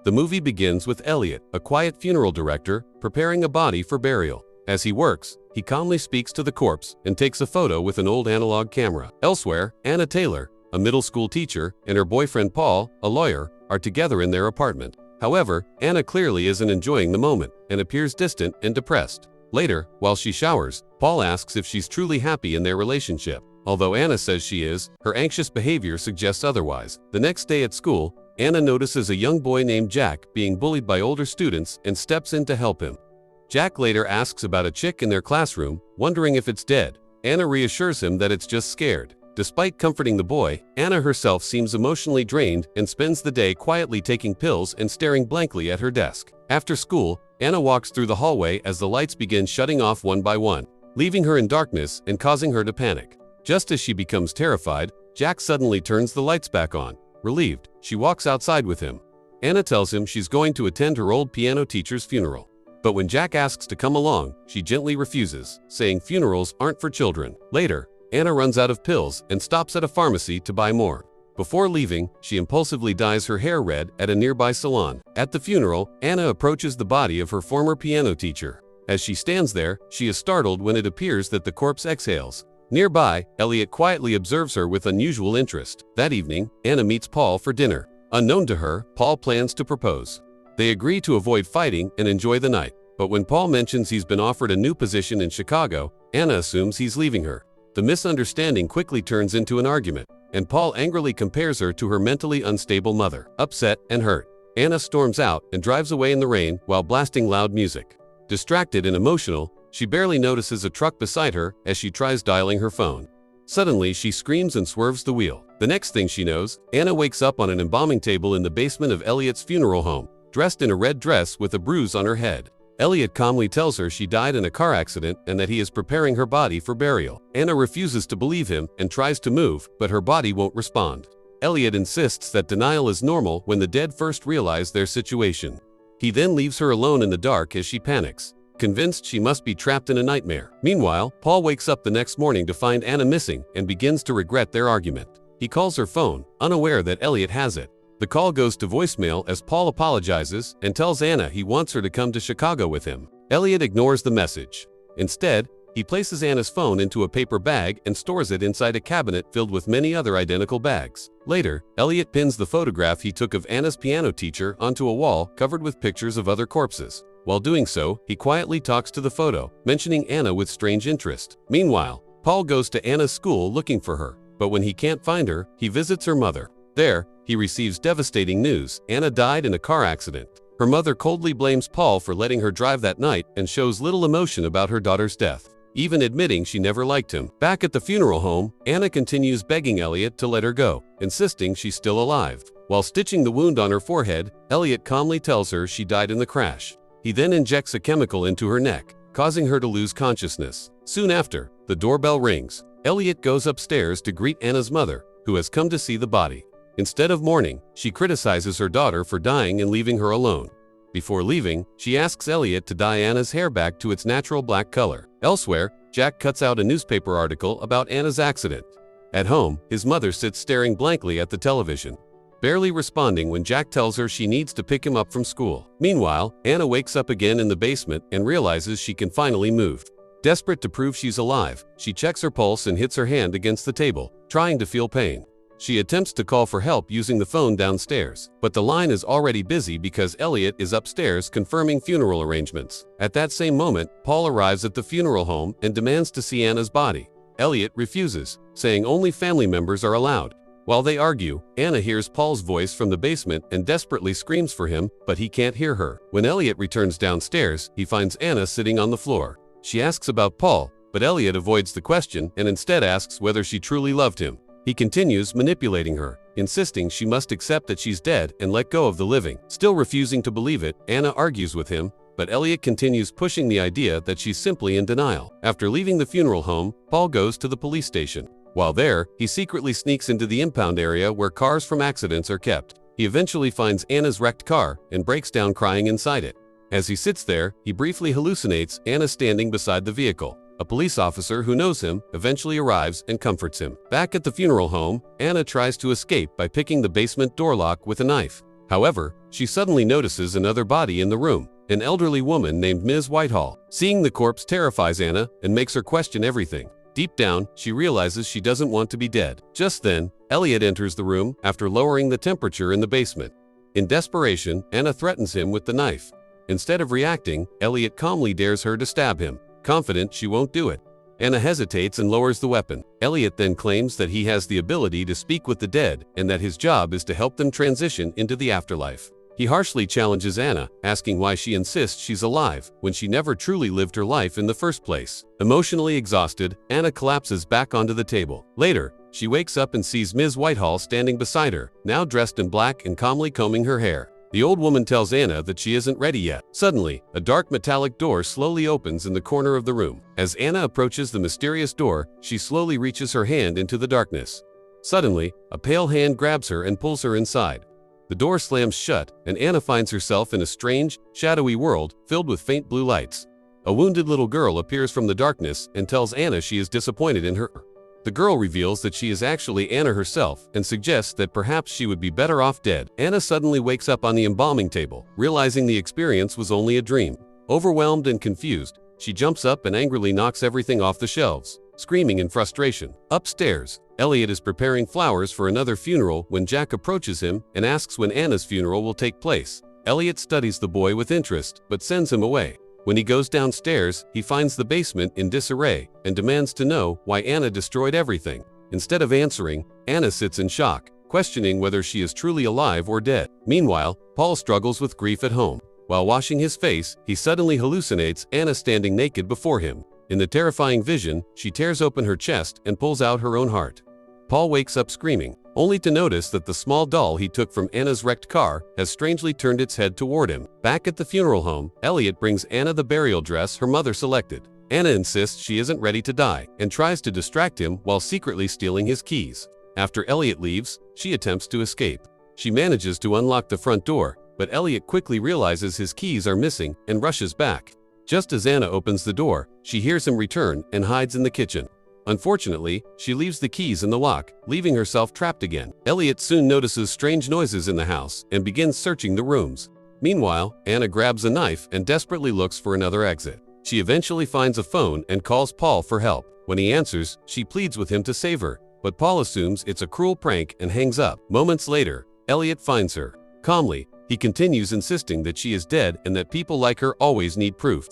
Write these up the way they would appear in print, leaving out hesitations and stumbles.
The movie begins with Elliot, a quiet funeral director, preparing a body for burial. As he works, he calmly speaks to the corpse and takes a photo with an old analog camera. Elsewhere, Anna Taylor, a middle school teacher, and her boyfriend Paul, a lawyer, are together in their apartment. However, Anna clearly isn't enjoying the moment and appears distant and depressed. Later, while she showers, Paul asks if she's truly happy in their relationship. Although Anna says she is, her anxious behavior suggests otherwise. The next day at school, Anna notices a young boy named Jack being bullied by older students and steps in to help him. Jack later asks about a chick in their classroom, wondering if it's dead. Anna reassures him that it's just scared. Despite comforting the boy, Anna herself seems emotionally drained and spends the day quietly taking pills and staring blankly at her desk. After school, Anna walks through the hallway as the lights begin shutting off one by one, leaving her in darkness and causing her to panic. Just as she becomes terrified, Jack suddenly turns the lights back on. Relieved, she walks outside with him. Anna tells him she's going to attend her old piano teacher's funeral. But when Jack asks to come along, she gently refuses, saying funerals aren't for children. Later, Anna runs out of pills and stops at a pharmacy to buy more. Before leaving, she impulsively dyes her hair red at a nearby salon. At the funeral, Anna approaches the body of her former piano teacher. As she stands there, she is startled when it appears that the corpse exhales. Nearby, Elliot quietly observes her with unusual interest. That evening, Anna meets Paul for dinner. Unknown to her, Paul plans to propose. They agree to avoid fighting and enjoy the night. But when Paul mentions he's been offered a new position in Chicago, Anna assumes he's leaving her. The misunderstanding quickly turns into an argument, and Paul angrily compares her to her mentally unstable mother. Upset and hurt, Anna storms out and drives away in the rain while blasting loud music. Distracted and emotional, she barely notices a truck beside her as she tries dialing her phone. Suddenly, she screams and swerves the wheel. The next thing she knows, Anna wakes up on an embalming table in the basement of Elliot's funeral home, dressed in a red dress with a bruise on her head. Elliot calmly tells her she died in a car accident and that he is preparing her body for burial. Anna refuses to believe him and tries to move, but her body won't respond. Elliot insists that denial is normal when the dead first realize their situation. He then leaves her alone in the dark as she panics, convinced she must be trapped in a nightmare. Meanwhile, Paul wakes up the next morning to find Anna missing and begins to regret their argument. He calls her phone, unaware that Elliot has it. The call goes to voicemail as Paul apologizes and tells Anna he wants her to come to Chicago with him. Elliot ignores the message. Instead, he places Anna's phone into a paper bag and stores it inside a cabinet filled with many other identical bags. Later, Elliot pins the photograph he took of Anna's piano teacher onto a wall covered with pictures of other corpses. While doing so, he quietly talks to the photo, mentioning Anna with strange interest. Meanwhile, Paul goes to Anna's school looking for her, but when he can't find her, he visits her mother. There, he receives devastating news. Anna died in a car accident. Her mother coldly blames Paul for letting her drive that night and shows little emotion about her daughter's death, even admitting she never liked him. Back at the funeral home, Anna continues begging Elliot to let her go, insisting she's still alive. While stitching the wound on her forehead, Elliot calmly tells her she died in the crash. He then injects a chemical into her neck, causing her to lose consciousness. Soon after, the doorbell rings. Elliot goes upstairs to greet Anna's mother, who has come to see the body. Instead of mourning, she criticizes her daughter for dying and leaving her alone. Before leaving, she asks Elliot to dye Anna's hair back to its natural black color. Elsewhere, Jack cuts out a newspaper article about Anna's accident. At home, his mother sits staring blankly at the television, barely responding when Jack tells her she needs to pick him up from school. Meanwhile, Anna wakes up again in the basement and realizes she can finally move. Desperate to prove she's alive, she checks her pulse and hits her hand against the table, trying to feel pain. She attempts to call for help using the phone downstairs, but the line is already busy because Elliot is upstairs confirming funeral arrangements. At that same moment, Paul arrives at the funeral home and demands to see Anna's body. Elliot refuses, saying only family members are allowed. While they argue, Anna hears Paul's voice from the basement and desperately screams for him, but he can't hear her. When Elliot returns downstairs, he finds Anna sitting on the floor. She asks about Paul, but Elliot avoids the question and instead asks whether she truly loved him. He continues manipulating her, insisting she must accept that she's dead and let go of the living. Still refusing to believe it, Anna argues with him, but Elliot continues pushing the idea that she's simply in denial. After leaving the funeral home, Paul goes to the police station. While there, he secretly sneaks into the impound area where cars from accidents are kept. He eventually finds Anna's wrecked car and breaks down crying inside it. As he sits there, he briefly hallucinates Anna standing beside the vehicle. A police officer who knows him eventually arrives and comforts him. Back at the funeral home, Anna tries to escape by picking the basement door lock with a knife. However, she suddenly notices another body in the room, an elderly woman named Ms. Whitehall. Seeing the corpse terrifies Anna and makes her question everything. Deep down, she realizes she doesn't want to be dead. Just then, Elliot enters the room after lowering the temperature in the basement. In desperation, Anna threatens him with the knife. Instead of reacting, Elliot calmly dares her to stab him, confident she won't do it. Anna hesitates and lowers the weapon. Elliot then claims that he has the ability to speak with the dead and that his job is to help them transition into the afterlife. He harshly challenges Anna, asking why she insists she's alive when she never truly lived her life in the first place. Emotionally exhausted, Anna collapses back onto the table. Later, she wakes up and sees Ms. Whitehall standing beside her, now dressed in black and calmly combing her hair. The old woman tells Anna that she isn't ready yet. Suddenly, a dark metallic door slowly opens in the corner of the room. As Anna approaches the mysterious door, she slowly reaches her hand into the darkness. Suddenly, a pale hand grabs her and pulls her inside. The door slams shut, and Anna finds herself in a strange, shadowy world filled with faint blue lights. A wounded little girl appears from the darkness and tells Anna she is disappointed in her. The girl reveals that she is actually Anna herself and suggests that perhaps she would be better off dead. Anna suddenly wakes up on the embalming table, realizing the experience was only a dream. Overwhelmed and confused, she jumps up and angrily knocks everything off the shelves, screaming in frustration. Upstairs, Elliot is preparing flowers for another funeral when Jack approaches him and asks when Anna's funeral will take place. Elliot studies the boy with interest but sends him away. When he goes downstairs, he finds the basement in disarray and demands to know why Anna destroyed everything. Instead of answering, Anna sits in shock, questioning whether she is truly alive or dead. Meanwhile, Paul struggles with grief at home. While washing his face, he suddenly hallucinates Anna standing naked before him. In the terrifying vision, she tears open her chest and pulls out her own heart. Paul wakes up screaming, only to notice that the small doll he took from Anna's wrecked car has strangely turned its head toward him. Back at the funeral home, Elliot brings Anna the burial dress her mother selected. Anna insists she isn't ready to die and tries to distract him while secretly stealing his keys. After Elliot leaves, she attempts to escape. She manages to unlock the front door, but Elliot quickly realizes his keys are missing and rushes back. Just as Anna opens the door, she hears him return and hides in the kitchen. Unfortunately, she leaves the keys in the lock, leaving herself trapped again. Elliot soon notices strange noises in the house and begins searching the rooms. Meanwhile, Anna grabs a knife and desperately looks for another exit. She eventually finds a phone and calls Paul for help. When he answers, she pleads with him to save her, but Paul assumes it's a cruel prank and hangs up. Moments later, Elliot finds her. Calmly, he continues insisting that she is dead and that people like her always need proof.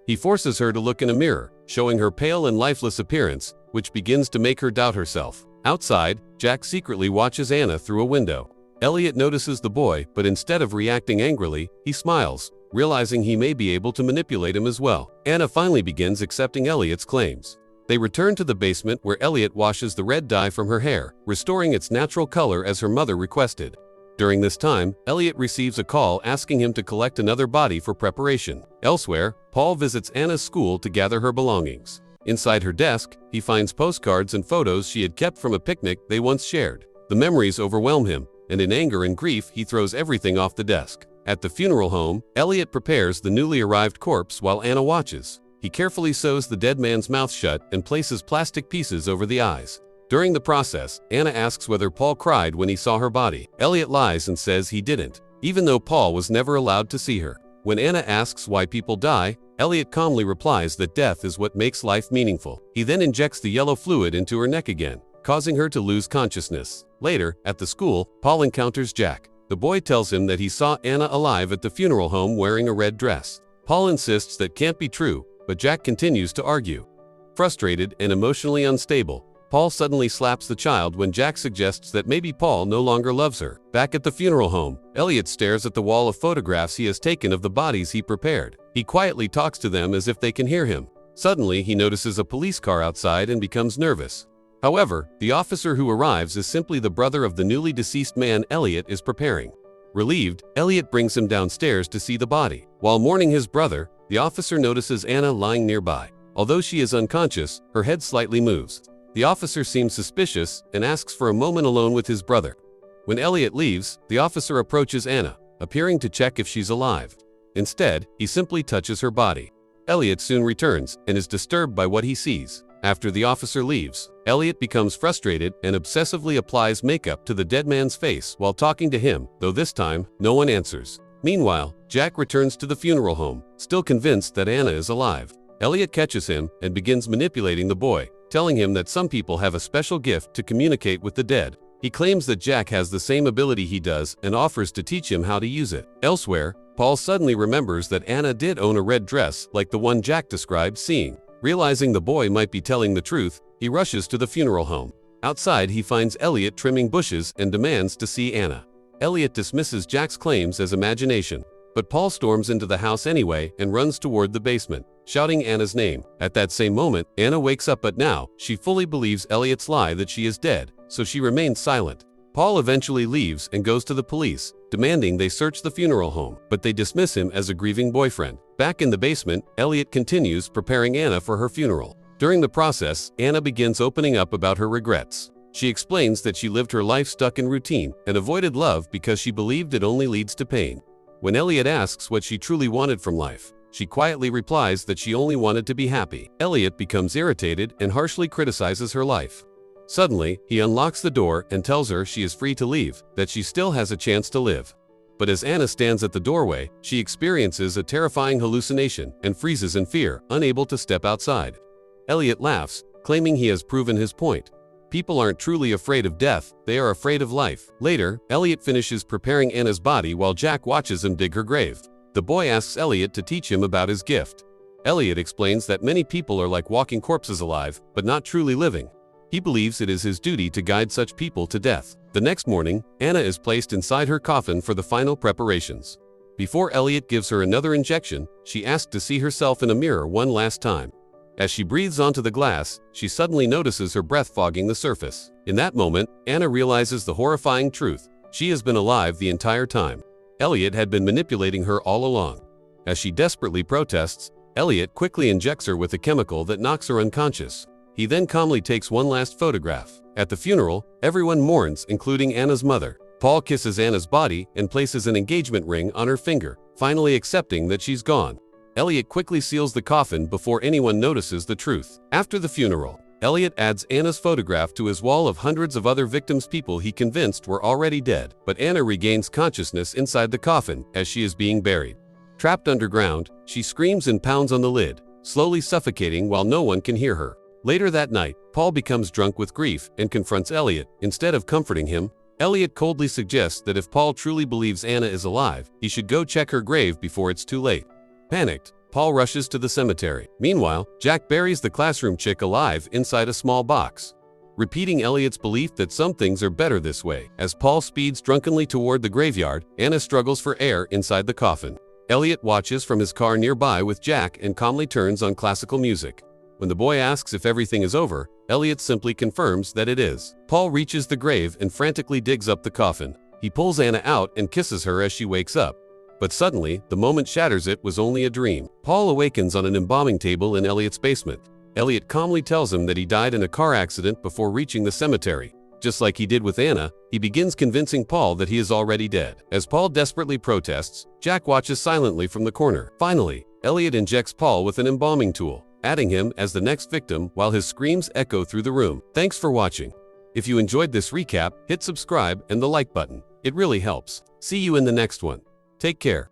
He forces her to look in a mirror, showing her pale and lifeless appearance, which begins to make her doubt herself. Outside, Jack secretly watches Anna through a window. Elliot notices the boy, but instead of reacting angrily, he smiles, realizing he may be able to manipulate him as well. Anna finally begins accepting Elliot's claims. They return to the basement where Elliot washes the red dye from her hair, restoring its natural color as her mother requested. During this time, Elliot receives a call asking him to collect another body for preparation. Elsewhere, Paul visits Anna's school to gather her belongings. Inside her desk, he finds postcards and photos she had kept from a picnic they once shared. The memories overwhelm him, and in anger and grief, he throws everything off the desk. At the funeral home, Elliot prepares the newly arrived corpse while Anna watches. He carefully sews the dead man's mouth shut and places plastic pieces over the eyes. During the process, Anna asks whether Paul cried when he saw her body. Elliot lies and says he didn't, even though Paul was never allowed to see her. When Anna asks why people die, Elliot calmly replies that death is what makes life meaningful. He then injects the yellow fluid into her neck again, causing her to lose consciousness. Later, at the school, Paul encounters Jack. The boy tells him that he saw Anna alive at the funeral home wearing a red dress. Paul insists that can't be true, but Jack continues to argue. Frustrated and emotionally unstable, Paul suddenly slaps the child when Jack suggests that maybe Paul no longer loves her. Back at the funeral home, Elliot stares at the wall of photographs he has taken of the bodies he prepared. He quietly talks to them as if they can hear him. Suddenly, he notices a police car outside and becomes nervous. However, the officer who arrives is simply the brother of the newly deceased man Elliot is preparing. Relieved, Elliot brings him downstairs to see the body. While mourning his brother, the officer notices Anna lying nearby. Although she is unconscious, her head slightly moves. The officer seems suspicious and asks for a moment alone with his brother. When Elliot leaves, the officer approaches Anna, appearing to check if she's alive. Instead, he simply touches her body. Elliot soon returns and is disturbed by what he sees. After the officer leaves, Elliot becomes frustrated and obsessively applies makeup to the dead man's face while talking to him, though this time, no one answers. Meanwhile, Jack returns to the funeral home, still convinced that Anna is alive. Elliot catches him and begins manipulating the boy, telling him that some people have a special gift to communicate with the dead. He claims that Jack has the same ability he does and offers to teach him how to use it. Elsewhere, Paul suddenly remembers that Anna did own a red dress like the one Jack described seeing. Realizing the boy might be telling the truth, he rushes to the funeral home. Outside, he finds Elliot trimming bushes and demands to see Anna. Elliot dismisses Jack's claims as imagination, but Paul storms into the house anyway and runs toward the basement, shouting Anna's name. At that same moment, Anna wakes up, but now, she fully believes Elliot's lie that she is dead, so she remains silent. Paul eventually leaves and goes to the police, demanding they search the funeral home, but they dismiss him as a grieving boyfriend. Back in the basement, Elliot continues preparing Anna for her funeral. During the process, Anna begins opening up about her regrets. She explains that she lived her life stuck in routine and avoided love because she believed it only leads to pain. When Elliot asks what she truly wanted from life, she quietly replies that she only wanted to be happy. Elliot becomes irritated and harshly criticizes her life. Suddenly, he unlocks the door and tells her she is free to leave, that she still has a chance to live. But as Anna stands at the doorway, she experiences a terrifying hallucination and freezes in fear, unable to step outside. Elliot laughs, claiming he has proven his point. People aren't truly afraid of death, they are afraid of life. Later, Elliot finishes preparing Anna's body while Jack watches him dig her grave. The boy asks Elliot to teach him about his gift. Elliot explains that many people are like walking corpses, alive, but not truly living. He believes it is his duty to guide such people to death. The next morning, Anna is placed inside her coffin for the final preparations. Before Elliot gives her another injection, she asks to see herself in a mirror one last time. As she breathes onto the glass, she suddenly notices her breath fogging the surface. In that moment, Anna realizes the horrifying truth. She has been alive the entire time. Elliot had been manipulating her all along. As she desperately protests, Elliot quickly injects her with a chemical that knocks her unconscious. He then calmly takes one last photograph. At the funeral, everyone mourns, including Anna's mother. Paul kisses Anna's body and places an engagement ring on her finger, finally accepting that she's gone. Elliot quickly seals the coffin before anyone notices the truth. After the funeral, Elliot adds Anna's photograph to his wall of hundreds of other victims, people he convinced were already dead. But Anna regains consciousness inside the coffin as she is being buried. Trapped underground, she screams and pounds on the lid, slowly suffocating while no one can hear her. Later that night, Paul becomes drunk with grief and confronts Elliot. Instead of comforting him, Elliot coldly suggests that if Paul truly believes Anna is alive, he should go check her grave before it's too late. Panicked, Paul rushes to the cemetery. Meanwhile, Jack buries the classroom chick alive inside a small box, repeating Elliot's belief that some things are better this way. As Paul speeds drunkenly toward the graveyard, Anna struggles for air inside the coffin. Elliot watches from his car nearby with Jack and calmly turns on classical music. When the boy asks if everything is over, Elliot simply confirms that it is. Paul reaches the grave and frantically digs up the coffin. He pulls Anna out and kisses her as she wakes up. But suddenly, the moment shatters it was only a dream. Paul awakens on an embalming table in Elliot's basement. Elliot calmly tells him that he died in a car accident before reaching the cemetery. Just like he did with Anna, he begins convincing Paul that he is already dead. As Paul desperately protests, Jack watches silently from the corner. Finally, Elliot injects Paul with an embalming tool, adding him as the next victim while his screams echo through the room. Thanks for watching. If you enjoyed this recap, hit subscribe and the like button. It really helps. See you in the next one. Take care.